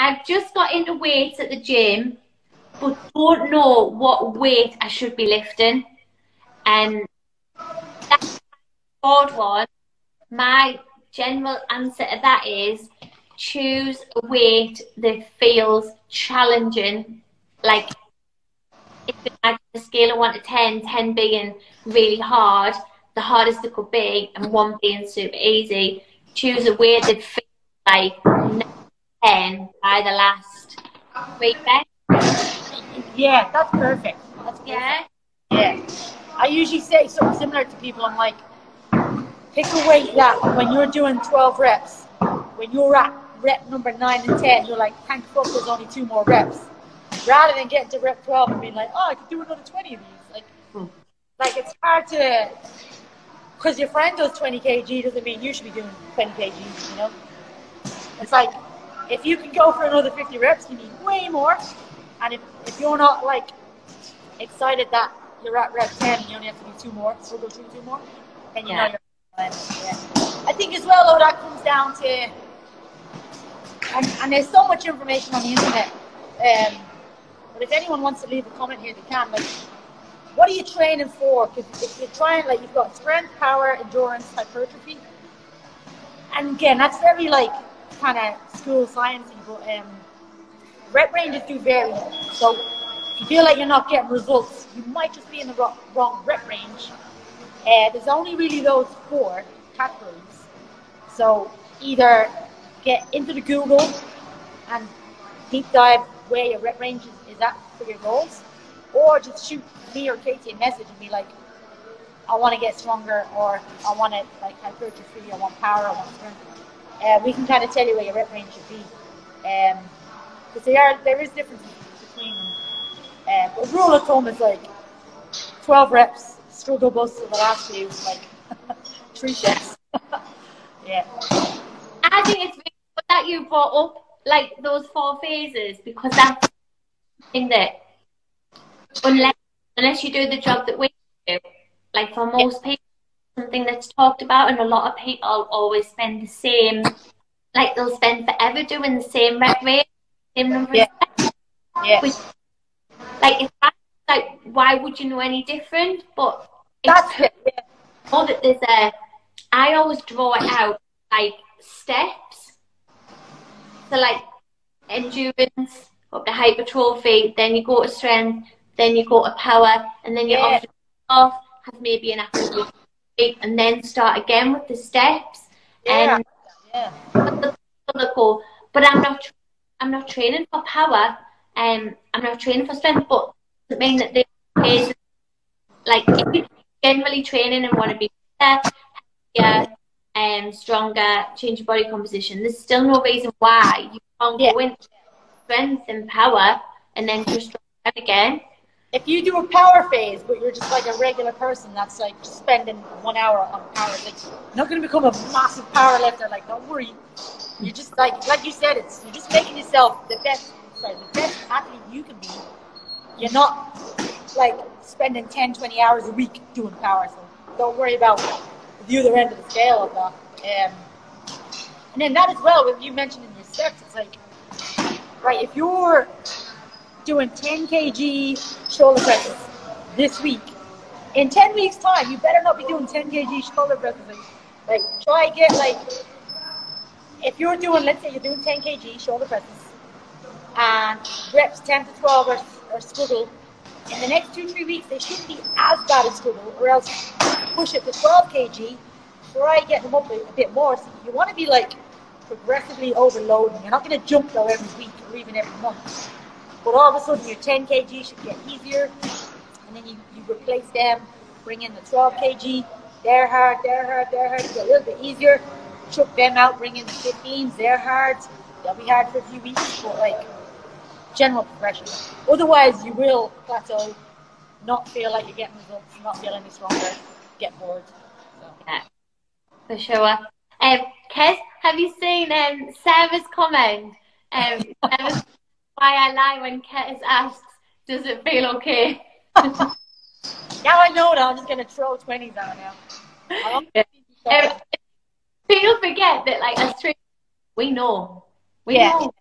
I've just got into weights at the gym, but don't know what weight I should be lifting. And that's a hard one. My general answer to that is choose a weight that feels challenging. Like, if you imagine a scale of 1 to 10, 10 being really hard, the hardest it could be, and 1 being super easy, choose a weight that feels like 10 by the last week then. Yeah, that's perfect. That's perfect. Yeah. Yeah. I usually say something similar to people. I'm like, pick a weight that when you're doing 12 reps, when you're at rep number 9 and 10, you're like, thank fuck there's only 2 more reps. Rather than getting to rep 12 and being like, oh, I could do another 20 of these. Like it's hard to, because your friend does 20 kg doesn't mean you should be doing 20 kg, you know? It's like, if you can go for another 50 reps, you need way more. And if you're not like excited that you're at rep 10 and you only have to do 2 more, so go through 2 more, then you know you're fine. Yeah. I think as well, though, that comes down to, and there's so much information on the internet, but if anyone wants to leave a comment here, they can. Like, what are you training for? Because if you're trying, like, you've got strength, power, endurance, hypertrophy, and again, that's very like kind of school sciencey, but rep ranges do vary. So if you feel like you're not getting results, you might just be in the wrong rep range. There's only really those 4 categories. So either get into the Google and deep dive where your rep range is at for your goals, or just shoot me or Katie a message and be like, I want to get stronger, or I want to like hypertrophy, I want power, I want strength. We can kind of tell you where your rep range should be. Because there is differences between them. But rule of thumb is like 12 reps, struggle bus to the last few, like 3 sets. Yeah. I think it's really good that you brought up like those 4 phases, because that's something that unless you do the job that we do, like for most people, something that's talked about, and a lot of people always spend the same, like they'll spend forever doing the same rep rate, same number of steps. Yeah. Which, like, if that's like, why would you know any different? But That's it. Yeah. Know that there's I always draw it out like steps. So like endurance, up to hypertrophy, then you go to strength, then you go to power, and then you often off, have maybe an active week, and then start again with the steps. Yeah. But I'm not training for power, I'm not training for strength, but it doesn't mean that there is, like, if you're generally training and want to be better, healthier, stronger, change your body composition, there's still no reason why you can't go into strength and power and then just strong again. If you do a power phase, but you're just like a regular person that's like spending 1 hour on power, like you're not going to become a massive power lifter. Like, don't worry. You're just like you said, you're just making yourself the best athlete you can be. You're not like spending 10, 20 hours a week doing power. So don't worry about the other end of the scale of that. And then that as well, what you mentioned in your steps, it's like, right, if you're doing 10 kg shoulder presses this week, in 10 weeks time, you better not be doing 10 kg shoulder presses. Like try get like, if you're doing, let's say you're doing 10 kg shoulder presses and reps 10 to 12 are struggle, in the next 2-3 weeks, they shouldn't be as bad as struggle, or else push it to 12 kg, try getting them up a bit more. So you want to be like progressively overloading. You're not going to jump though every week or even every month. But all of a sudden your 10 kg should get easier, and then you replace them, bring in the 12 kg, they're hard, get a little bit easier, chuck them out, bring in the 15s, they're hard, they'll be hard for a few weeks, but like general progression. Otherwise you will plateau, not feel like you're getting results, not feel any stronger, get bored. So. Yeah, for sure. Kez, have you seen Sarah's comment? Sarah's, why I lie when Kez asks, does it feel okay? Now I know that I'm just going to throw 20s out now. People forget that, like, as trainers, we know. We know.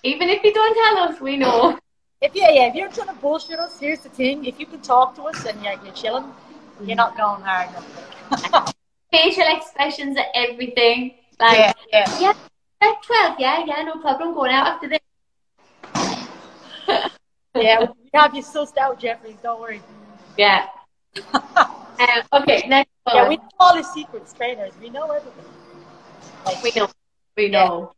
Even if you don't tell us, we know. If you're trying to bullshit us, here's the thing: if you can talk to us and you're chilling, you're not going hard enough. Facial expressions are everything. Like, yeah. Like 12, yeah, no problem going out after this. Yeah, we have you sussed out, Jeffries, don't worry. Yeah. Okay, next one. Yeah, we know all the secrets, trainers. We know everything. Like, we know. Yeah, we know.